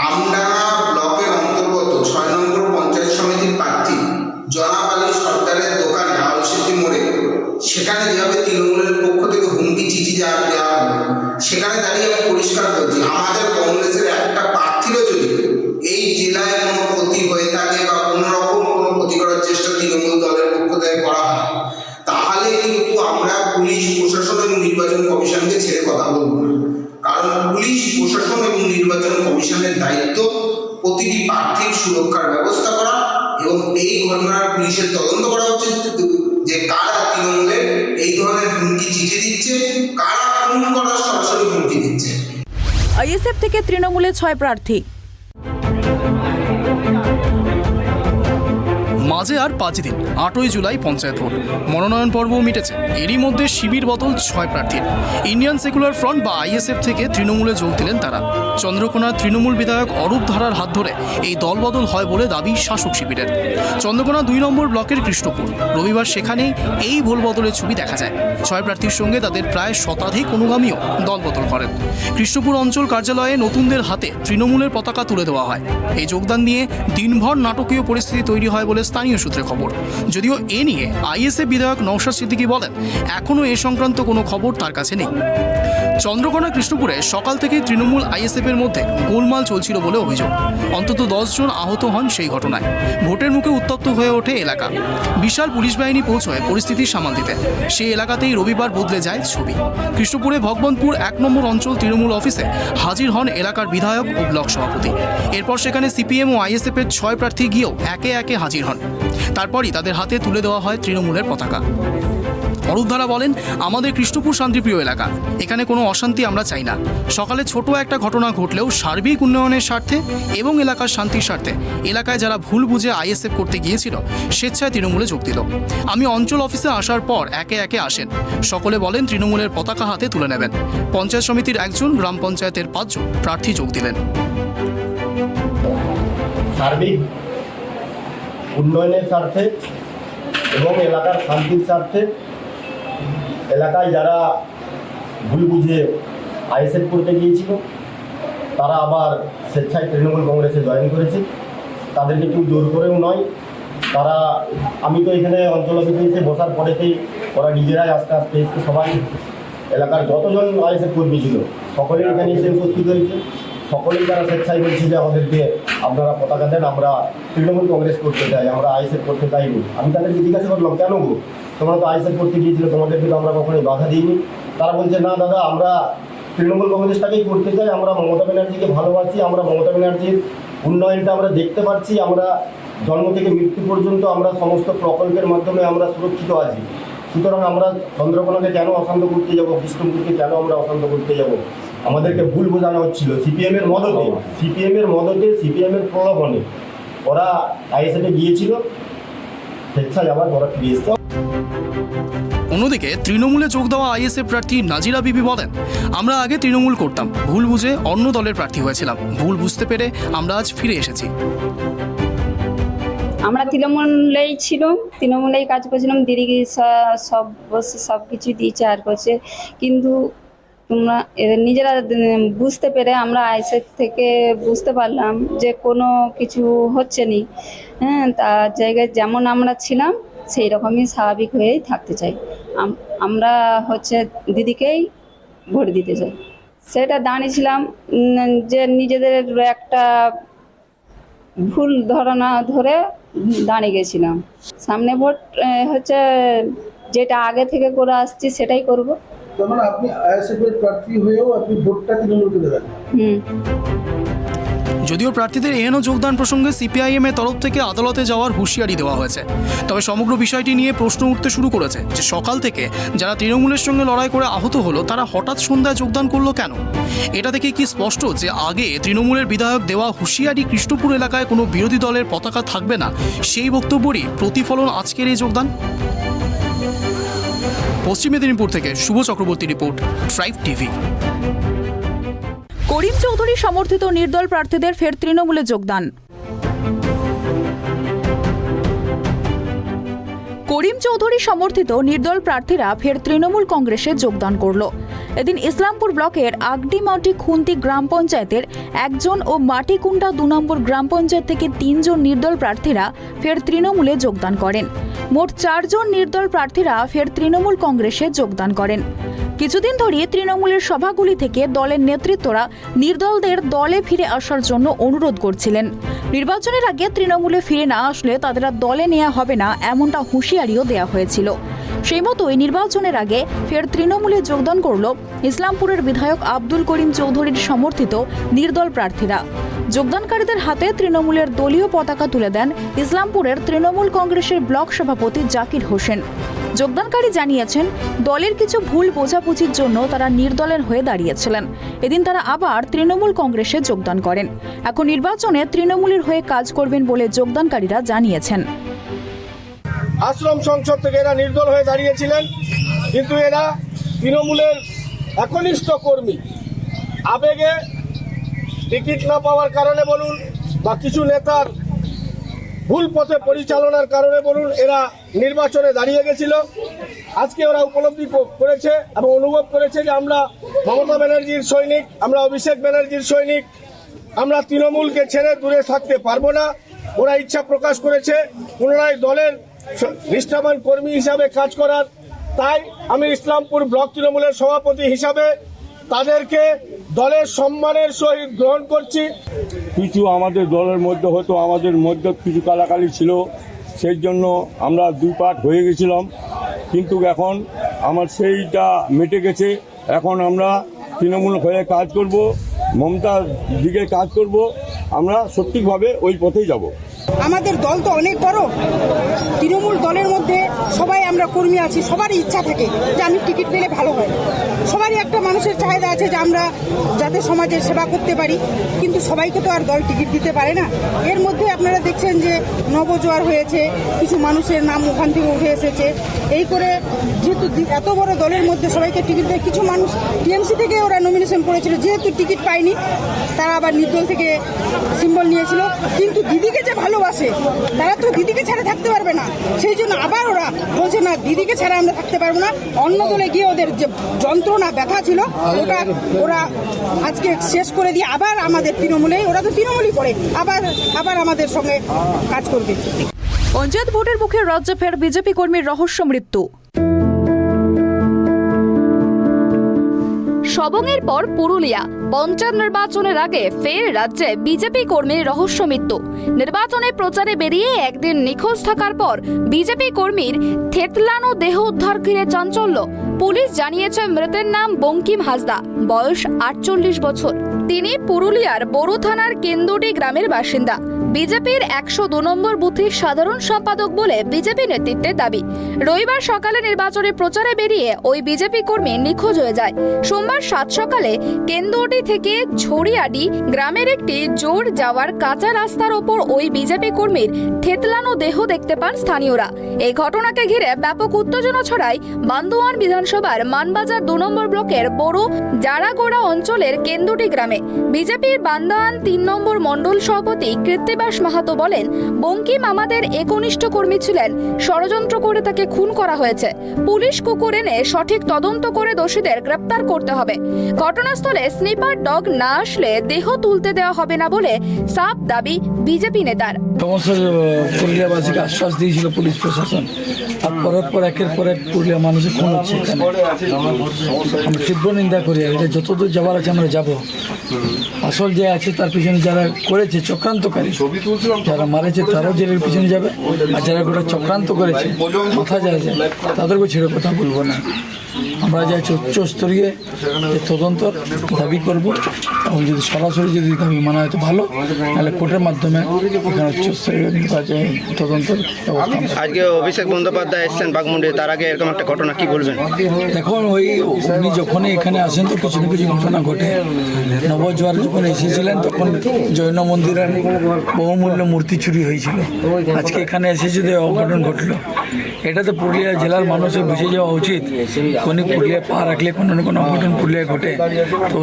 আমডাঙ্গা ব্লকের অন্তর্গত 6 নম্বর পঞ্চায়েত সমিতির প্রার্থী জনাব আলী সরকারের দোকানে আউলসিটি মোড়ে, সেখানে যেভাবে তৃণমূলের পক্ষ থেকে হুমকি চিঠি দেওয়া হলো, সেখানে দাঁড়িয়ে আমি পরিষ্কার করছি আমাদের কংগ্রেসের একটা প্রার্থীরও যদি এই জেলায় কোনো ক্ষতি হয়ে থাকে বা কোনো রকম কোনো ক্ষতি করার চেষ্টা তৃণমূল দলের পক্ষ থেকে করা হয়, তাহলে কিন্তু আমরা পুলিশ প্রশাসন এবং নির্বাচন কমিশনকে ছেড়ে কথা বলবো না। কারণ পুলিশ প্রশাসন এবং নির্বাচন কমিশনের দায়িত্ব প্রতিটি প্রার্থীর সুরক্ষার ব্যবস্থা করা, এবং এই ঘটনার পুলিশের তদন্ত করা উচিত যে কারা তৃণমূলের এই ধরনের হুমকি চিঠি দিচ্ছে, কারা খুন করার সরাসরি হুমকি দিচ্ছে। আইএসএফ থেকে তৃণমূলে 6 প্রার্থী। মাঝে আর 5 দিন, 8ই জুলাই পঞ্চায়েত ভোট, মনোনয়ন পর্বও মিটেছে। এরই মধ্যে শিবির বদল 6 প্রার্থীর। ইন্ডিয়ান সেকুলার ফ্রন্ট বা আইএসএফ থেকে তৃণমূলে যোগ দিলেন তারা। চন্দ্রকোনার তৃণমূল বিধায়ক অরূপ ধারার হাত ধরে এই দলবদল হয় বলে দাবি শাসক শিবিরের। চন্দ্রকোনা 2 নম্বর ব্লকের কৃষ্ণপুর, রবিবার সেখানেই এই ভোল বদলের ছবি দেখা যায়। 6 প্রার্থীর সঙ্গে তাদের প্রায় শতাধিক অনুগামীও দলবদল করেন। কৃষ্ণপুর অঞ্চল কার্যালয়ে নতুনদের হাতে তৃণমূলের পতাকা তুলে দেওয়া হয়। এই যোগদান নিয়ে দিনভর নাটকীয় পরিস্থিতি তৈরি হয় বলে স্থানীয় সূত্রে খবর। যদিও এ নিয়ে আইএসএফ বিধায়ক নওশাদ সিদ্দিকী বলেন এখনও এ সংক্রান্ত কোনো খবর তার কাছে নেই। চন্দ্রকোনা কৃষ্ণপুরে সকাল থেকে তৃণমূল আইএসএফ এর মধ্যে গোলমাল চলছিল বলে অভিযোগ। অন্তত 10 জন আহত হন সেই ঘটনায়। ভোটের মুখে উত্তপ্ত হয়ে ওঠে এলাকা। বিশাল পুলিশ বাহিনী পৌঁছয় পরিস্থিতি সামাল দিতে। সেই এলাকাতেই রবিবার বদলে যায় ছবি। কৃষ্ণপুরে ভগবন্তপুর 1 নম্বর অঞ্চল তৃণমূল অফিসে হাজির হন এলাকার বিধায়ক ও ব্লক সভাপতি। এরপর সেখানে সিপিএম ও আইএসএফ এর 6 প্রার্থী গিয়েও একে একে হাজির হন। তারপরই তাদের হাতে তুলে দেওয়া হয় তৃণমূলের পতাকা। অরূপ ধারা বলেন, আমাদের কৃষ্ণপুর শান্তিপ্রিয় এলাকা, এখানে কোনো অশান্তি আমরা চাই না। সকালে ছোট একটা ঘটনা ঘটলেও সার্বিক উন্নয়নের স্বার্থে এবং এলাকার শান্তির স্বার্থে এলাকায় যারা ভুল বুঝে আইএসএফ করতে গিয়েছিল স্বেচ্ছায় তৃণমূলে যোগ দিল। আমি অঞ্চল অফিসে আসার পর একে একে আসেন। সকলে বলেন তৃণমূলের পতাকা হাতে তুলে নেবেন। পঞ্চায়েত সমিতির 1 জন, গ্রাম পঞ্চায়েতের 5 জন প্রার্থী যোগ দিলেন। সার্বিক উন্নয়নের স্বার্থে এবং এলাকার শান্তির স্বার্থে এলাকায় যারা ভুল বুঝে আইএসএফ করতে গিয়েছিল তারা আবার স্বেচ্ছায় তৃণমূল কংগ্রেসে জয়েন করেছে। তাদেরকে কেউ জোর করেও নয়, তারা আমি তো এখানে অঞ্চল অফিসে এসে বসার পরেতেই ওরা নিজেরাই আস্তে আস্তে এসে সবাই এলাকার যতজন আইএসএফ কর্মী ছিল সকলেই এখানে এসে উপস্থিত হয়েছে। সকলেই তারা স্বেচ্ছায় বলছে যে আমাদেরকে আপনারা পতাকা দেন, আমরা তৃণমূল কংগ্রেস করতে চাই, আমরা আইএসএফ করতে চাইনি। আমি তাদেরকে জিজ্ঞাসা করলাম, কেন গো, তোমরা তো আইএসএফ করতে গিয়েছিল, তোমাদেরকে তো আমরা কখনোই বাধা দিইনি। তারা বলছে, না দাদা, আমরা তৃণমূল কংগ্রেসটাকেই করতে চাই, আমরা মমতা ব্যানার্জিকে ভালোবাসি, আমরা মমতা ব্যানার্জির উন্নয়নটা আমরা দেখতে পাচ্ছি, আমরা জন্ম থেকে মৃত্যু পর্যন্ত আমরা সমস্ত প্রকল্পের মাধ্যমে আমরা সুরক্ষিত আছি। সুতরাং আমরা চন্দ্রকোনাকে কেন অশান্ত করতে যাব, কৃষ্ণপুরকে কেন আমরা অশান্ত করতে যাব? আমাদেরকে ভুল বোঝানো হচ্ছিল সিপিএমের মদতে, সিপিএমের প্রলোভনে ওরা আইএসএফে গিয়েছিল, স্বেচ্ছায় আবার ওরা ফিরে এসছে। অন্যদিকে তৃণমূলে যোগ দেওয়া আইএসএফ প্রার্থী নাজিরা বিবি বলেন, আমরা আগে তৃণমূল করতাম, ভুল বুঝে অন্য দলের প্রার্থী হয়েছিলাম, ভুল বুঝতে পেরে আমরা আজ ফিরে এসেছি। আমরা তৃণমূলেই ছিলাম, তৃণমূলেই কাজ করছিলাম, দিদি সব কিছু দিয়েছে আর করছে, কিন্তু তোমরা নিজেরা বুঝতে পেরে আমরা আইএসএফ থেকে বুঝতে পারলাম যে কোনো কিছু হচ্ছে নি। হ্যাঁ, তার জায়গায় যেমন আমরা ছিলাম সেই রকমই স্বাভাবিক হয়েই থাকতে চাই। আমরা হচ্ছে দিদিকেই ভোট দিতে চাই। সেটা দাঁড়িয়েছিলাম যে নিজেদের একটা ভুল ধারণা ধরে দাঁড়িয়ে গেছিলাম। সামনে ভোট হচ্ছে যেটা আগে থেকে করে আসছি সেটাই করব। যেমন আপনি আইএসএফের প্রার্থী হয়েও আপনি ভোটটা তৃণমূলকে দেবেন। যদিও প্রার্থীদের এহেন যোগদান প্রসঙ্গে সিপিআইএম এর তরফ থেকে আদালতে যাওয়ার হুঁশিয়ারি দেওয়া হয়েছে, তবে সমগ্র বিষয়টি নিয়ে প্রশ্ন উঠতে শুরু করেছে যে সকাল থেকে যারা তৃণমূলের সঙ্গে লড়াই করে আহত হলো তারা হঠাৎ সন্ধ্যায় যোগদান করলো কেন? এটা থেকে কি স্পষ্ট যে আগে তৃণমূলের বিধায়ক দেওয়া হুঁশিয়ারি কৃষ্ণপুর এলাকায় কোনো বিরোধী দলের পতাকা থাকবে না সেই বক্তব্যেরই প্রতিফলন আজকের এই যোগদান? পশ্চিম মেদিনীপুর থেকে Shubho Chakraborty report, tribe TV. Karim Chowdhury সমর্থিত নির্দল প্রার্থীদের ফের তৃণমূলে যোগদান। করিম চৌধুরী সমর্থিত নির্দল প্রার্থীরা ফের তৃণমূল কংগ্রেসে যোগদান করল। এদিন ইসলামপুর ব্লকের আগডিমাটি খুন্তি গ্রাম পঞ্চায়েতের 1 জন ও মাটিকুন্ডা 2 নম্বর গ্রাম পঞ্চায়েত থেকে 3 জন নির্দল প্রার্থীরা ফের তৃণমূলে যোগদান করেন। মোট 4 জন নির্দল প্রার্থীরা ফের তৃণমূল কংগ্রেসে যোগদান করেন। কিছুদিন ধরে তৃণমূলের সভাগুলি থেকে দলের নেতৃত্বরা নির্দলদের দলে ফিরে আসার জন্য অনুরোধ করছিলেন। নির্বাচনের আগে তৃণমূলে ফিরে না আসলে তাদের দলে নেওয়া হবে না এমনটা হুঁশিয়ারিও দেওয়া হয়েছিল। সেই মতোই নির্বাচনের আগে ফের তৃণমূলে যোগদান করল ইসলামপুরের বিধায়ক আব্দুল করিম চৌধুরীর সমর্থিত নির্দল প্রার্থীরা। যোগদানকারীদের হাতে তৃণমূলের দলীয় পতাকা তুলে দেন ইসলামপুরের তৃণমূল কংগ্রেসের ব্লক সভাপতি জাকির হোসেন। যোগদানকারী জানিয়েছেন দলের কিছু ভুল বোঝাবুঝির জন্য তারা নির্দলের হয়ে দাঁড়িয়েছিলেন। এদিন তারা আবার তৃণমূল কংগ্রেসে যোগদান করেন। এখন নির্বাচনে তৃণমূলের হয়ে কাজ করবেন বলে যোগদানকারীরা জানিয়েছেন। আশ্রম সংসদ থেকে এরা নির্দল হয়ে দাঁড়িয়েছিলেন, কিন্তু এরা তৃণমূলের একনিষ্ঠ কর্মী। আবেগে টিকিট না পাওয়ার কারণে বলুন বা কিছু নেতার ভুল পথে পরিচালনার কারণে বলুন, এরা নির্বাচনে দাঁড়িয়ে গেছিল। আজকে ওরা উপলব্ধি করেছে এবং অনুভব করেছে যে আমরা মমতা ব্যানার্জির সৈনিক, আমরা অভিষেক ব্যানার্জির সৈনিক, আমরা তৃণমূলকে ছেড়ে দূরে থাকতে পারবো না। ওরা ইচ্ছা প্রকাশ করেছে পুনরায় দলের নিষ্ঠাবান কর্মী হিসাবে কাজ করার। তাই আমি ইসলামপুর ব্লক তৃণমূলের সভাপতি হিসাবে তাদেরকে দলের সম্মানের সহিত গ্রহণ করছি। কিছু আমাদের দলের মধ্যে হয়তো আমাদের মধ্যে কিছু কালাকালি ছিল, সেই জন্য আমরা 2 পার্ট হয়ে গেছিলাম, কিন্তু এখন আমার সেইটা মিটে গেছে। এখন আমরা তৃণমূল হয়ে কাজ করব, মমতার দিকে কাজ করব, আমরা সঠিকভাবে ওই পথেই যাব। আমাদের দল তো অনেক বড়, তৃণমূল দলের মধ্যে সবাই আমরা কর্মী আছি, সবারই ইচ্ছা থাকে যে আমি টিকিট পেলে ভালো হয়। সবারই একটা মানুষের চাহিদা আছে যে আমরা যাতে সমাজের সেবা করতে পারি, কিন্তু সবাইকে তো আর দল টিকিট দিতে পারে না। এর মধ্যে আপনারা দেখছেন যে নবজোয়ার হয়েছে, কিছু মানুষের নাম ওখান থেকে উঠে এসেছে। এই করে যেহেতু এত বড় দলের মধ্যে সবাইকে টিকিট দেয়, কিছু মানুষ টিএমসি থেকে ওরা নমিনেশন করেছিল, যেহেতু টিকিট পায়নি তারা আবার নির্দল থেকে সিম্বল নিয়েছিল। কিন্তু দিদিকে যে ভালোবাসে তারা তো দিদিকে ছাড়া থাকতে পারবে না, সেই জন্য আবার ওরা বলছে না দিদিকে ছাড়া আমরা থাকতে পারবো না। অন্য দলে গিয়ে ওদের যে যন্ত্রণা ব্যথা ছিল ওটা ওরা আজকে শেষ করে দিয়ে আবার আমাদের তৃণমূলে, ওরা তো তৃণমূলই করে, আবার আমাদের সঙ্গে কাজ করবে। পঞ্চায়েত ভোটের মুখে রাজ্যে ফের বিজেপি কর্মীর রহস্য মৃত্যু। সবংয়ের পর পুরুলিয়া পঞ্চায়েত নির্বাচনের আগে ফের রাজ্যে বিজেপি কর্মীর রহস্য মৃত্যু। নির্বাচনে প্রচারে বেরিয়ে একদিন নিখোঁজ থাকার পর বিজেপি কর্মীর থেতলানো দেহ উদ্ধার ঘিরে চাঞ্চল্য। পুলিশ জানিয়েছে মৃতের নাম বঙ্কিম হাসদা, বয়স 48 বছর। তিনি পুরুলিয়ার বড় থানার কেন্দুটি গ্রামের বাসিন্দা। বিজেপির 102 নম্বর বুথের সাধারণ সম্পাদক বলে বিজেপি নেতৃত্বের দাবি। রবিবার সকালে নির্বাচনী প্রচারে বেরিয়ে ওই বিজেপি কর্মী নিখোঁজ হয়ে যায়। সোমবার 7 সকালে কেন্দুটি থেকে ঝড়িয়াডি গ্রামের একটি জোর যাওয়ার কাঁচা রাস্তার ওপর ওই বিজেপি কর্মীর থেতলানো দেহ দেখতে পান স্থানীয়রা। এই ঘটনাকে ঘিরে ব্যাপক উত্তেজনা ছড়ায় বান্দোয়ান বিধানসভার মানবাজার 2 নম্বর ব্লকের বড় জারাগোড়া অঞ্চলের কেন্দুটি গ্রামে। বিজেপির বান্দোয়ান 3 নম্বর মণ্ডল সভাপতি কৃত্তিবাস মাহাতো বলেন, বঙ্কিম আমাদের একনিষ্ঠ কর্মী ছিলেন, ষড়যন্ত্র করে তাকে খুন করা হয়েছে। পুলিশ কুকুর এনে সঠিক তদন্ত করে দোষীদের গ্রেপ্তার করতে হবে। ঘটনাস্থলে স্নিপার ডগ না আসলে দেহ তুলতে দেওয়া হবে না বলে সাফ দাবি বিজেপি নেতার। সমস্ত পুরুলিয়াবাসীকে আশ্বাস দিয়েছিল পুলিশ প্রশাসন, আর পরের পর একের পর এক পুরুলিয়া মানুষের খুন হচ্ছে। আমরা তীব্র নিন্দা করি, এটা যতদূর যাওয়ার আছে আমরা যাব। আসল যে আছে তার পিছনে যারা করেছে চক্রান্তকারী, যারা মারেছে তারাও জেলের পিছনে যাবে, আর যারা গোটা চক্রান্ত করেছে মাথা যায় তাদেরকেও ছেড়ে কথা বলবো না। আমরা যাচ্ছি উচ্চস্তরীয় তদন্তর দাবি করব, এবং যদি সরাসরি যদি দাবি মানা হয় তো ভালো, নাহলে কোর্টের মাধ্যমে এখানে উচ্চস্তরীয় নির্বাচন তদন্তর ব্যবস্থা। আজকে অভিষেক বন্দ্যোপাধ্যায় এসছেন বাঘমুন্ডি, তার আগে এরকম একটা ঘটনা কি বলবেন? দেখুন, উনি যখনই এখানে আসেন তো কিছু না কিছু ঘটনা ঘটে। নবজোয়ার যখন এসেছিলেন তখন জৈন মন্দিরের বহুমূল্য মূর্তি চুরি হয়েছিল। আজকে এখানে এসে যদি অঘটন ঘটলো, এটা তো পুরুলিয়া জেলার মানুষের বুঝে যাওয়া উচিত। কোন পুরুলিয়া পা রাখলে কোনো না কোনো অঘটন পুরুলিয়া ঘটে, তো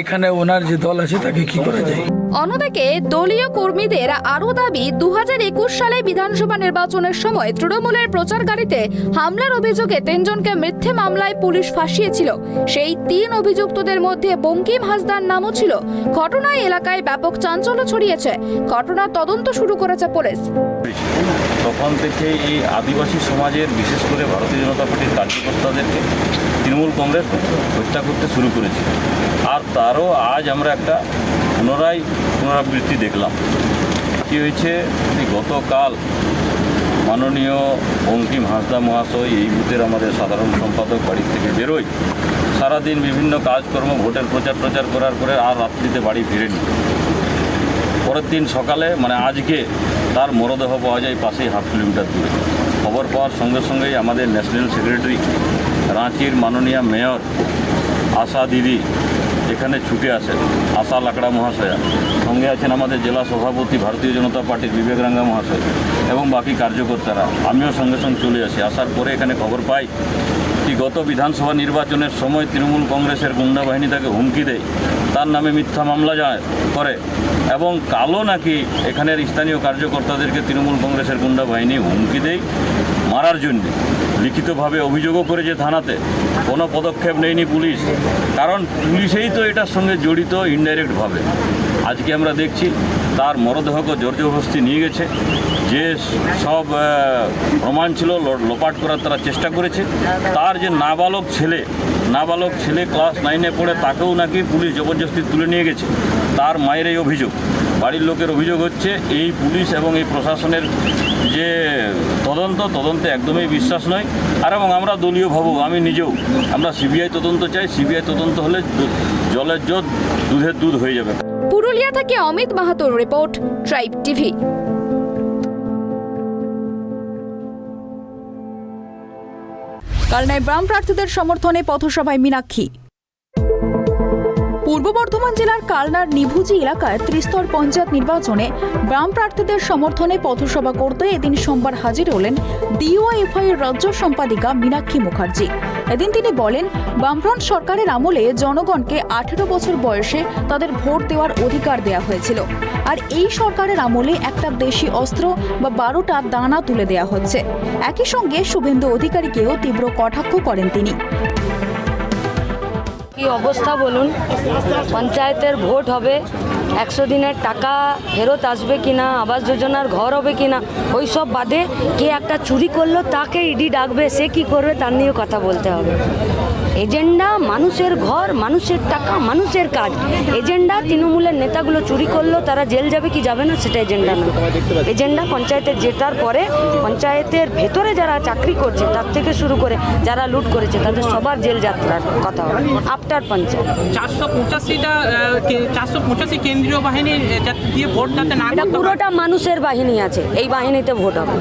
এখানে ওনার যে দল আছে তাকে কি করা যায়। অন্যদিকে দলীয় কর্মীদের আরও দাবি, 2021 সালে বিধানসভা নির্বাচনের সময় তৃণমূলের প্রচার গাড়িতে হামলার অভিযোগে 3 জনকে মিথ্যে মামলায় পুলিশ ফাঁসিয়েছিল। সেই 3 অভিযুক্তদের মধ্যে বঙ্কিম হাসদার নামও ছিল। ঘটনায় এলাকায় ব্যাপক চাঞ্চল্য ছড়িয়েছে। ঘটনার তদন্ত শুরু করেছে পুলিশ। তখন থেকে এই আদিবাসী সমাজের, বিশেষ করে ভারতীয় জনতা পার্টির কার্যকর্তাদেরকে তৃণমূল কংগ্রেস হত্যা করতে শুরু করেছে। আর তারও আজ আমরা একটা পুনরাবৃত্তি দেখলাম। কী হয়েছে, গতকাল মাননীয় বঙ্কিম হাসদা মহাশয় এই বুথের আমাদের সাধারণ সম্পাদক বাড়ির থেকে বেরোয়, সারাদিন বিভিন্ন কাজকর্ম, ভোটের প্রচার করার পরে আর রাত্রিতে বাড়ি ফিরেনি। পরের দিন সকালে মানে আজকে তার মরদেহ পাওয়া যায় পাশেই 1/2 কিলোমিটার দূরে। খবর পাওয়ার সঙ্গে সঙ্গেই আমাদের ন্যাশনাল সেক্রেটারি, রাঁচির মাননীয় মেয়র আশা দিদি এখানে ছুটে আসেন, আশা লাকড়া মহাশয়া, সঙ্গে আছেন আমাদের জেলা সভাপতি ভারতীয় জনতা পার্টির বিবেক রাঙ্গা মহাশয় এবং বাকি কার্যকর্তারা। আমিও সঙ্গে সঙ্গে চলে আসি। আসার পরে এখানে খবর পাই কি গত বিধানসভা নির্বাচনের সময় তৃণমূল কংগ্রেসের গুন্ডা বাহিনী তাকে হুমকি দেয়, তার নামে মিথ্যা মামলা করে, এবং কালো নাকি এখানের স্থানীয় কার্যকর্তাদেরকে তৃণমূল কংগ্রেসের গুন্ডা বাহিনী হুমকি দেয় মারার জন্য। লিখিতভাবে অভিযোগও করেছে থানাতে, কোনো পদক্ষেপ নেয়নি পুলিশ, কারণ পুলিশেই তো এটার সঙ্গে জড়িত ইনডাইরেক্টভাবে। আজকে আমরা দেখছি তার মরদেহকে জর্জবস্তি নিয়ে গেছে, যে সব প্রমাণ ছিল লোপাট করার তারা চেষ্টা করেছে। তার যে নাবালক ছেলে ক্লাস 9-এ পড়ে, তাকেও নাকি পুলিশ জবরদস্তি তুলে নিয়ে গেছে। তার মায়ের এই অভিযোগ, বাড়ির লোকের অভিযোগ হচ্ছে এই পুলিশ এবং এই প্রশাসনের যে তদন্তে একদমই বিশ্বাস নয়। আর এবং আমরা দলীয় ভাবো, আমি নিজেও, আমরা সিবিআই তদন্ত চাই। সিবিআই তদন্ত হলে জলের জল দুধের দুধ হয়ে যাবে। পুরুলিয়া থেকে অমিত মাহাতোর রিপোর্ট, ট্রাইব টিভি। কালনায় বাম প্রার্থীদের সমর্থনে পথসভায় মীনাক্ষী। পূর্ব বর্ধমান জেলার কালনার নিভুজি এলাকায় ত্রিস্তর পঞ্চায়েত নির্বাচনে বাম প্রার্থীদের সমর্থনে পথসভা করতে এদিন সোমবার হাজির হলেন ডিওয়াইএফআই এর রাজ্য সম্পাদিকা মীনাক্ষী মুখার্জি। এদিন তিনি বলেন, বামফ্রন্ট সরকারের আমলে জনগণকে 18 বছর বয়সে তাদের ভোট দেওয়ার অধিকার দেওয়া হয়েছিল, আর এই সরকারের আমলে একটা দেশি অস্ত্র বা 12টা দানা তুলে দেওয়া হচ্ছে। একই সঙ্গে শুভেন্দু অধিকারীকেও তীব্র কটাক্ষ করেন তিনি। কি অবস্থা বলুন, পঞ্চায়েতের ভোট হবে, 100 দিনের টাকা ফেরত আসবে কিনা, আবাস যোজনার ঘর হবে কিনা, ওই সব বাদে কে একটা চুরি করলো তাকে ইডি ডাকবে, সে কি করবে তার নিয়ে কথা বলতে হবে। এজেন্ডা মানুষের ঘর, মানুষের টাকা, মানুষের কাজ। এজেন্ডা তৃণমূলের নেতাগুলো চুরি করলো, তারা জেল যাবে কি যাবে না সেটা এজেন্ডা না। এজেন্ডা পঞ্চায়েতে জেতার পরে পঞ্চায়েতের ভেতরে যারা চাকরি করছে তার থেকে শুরু করে যারা লুট করেছে তাদের সবার জেল যাত্রার কথা হবে আফটার পঞ্চায়েত। 485 কেন্দ্রীয় বাহিনী দিয়ে ভোট দিতে না, পুরোটা মানুষের বাহিনী আছে, এই বাহিনীতে ভোট হবে।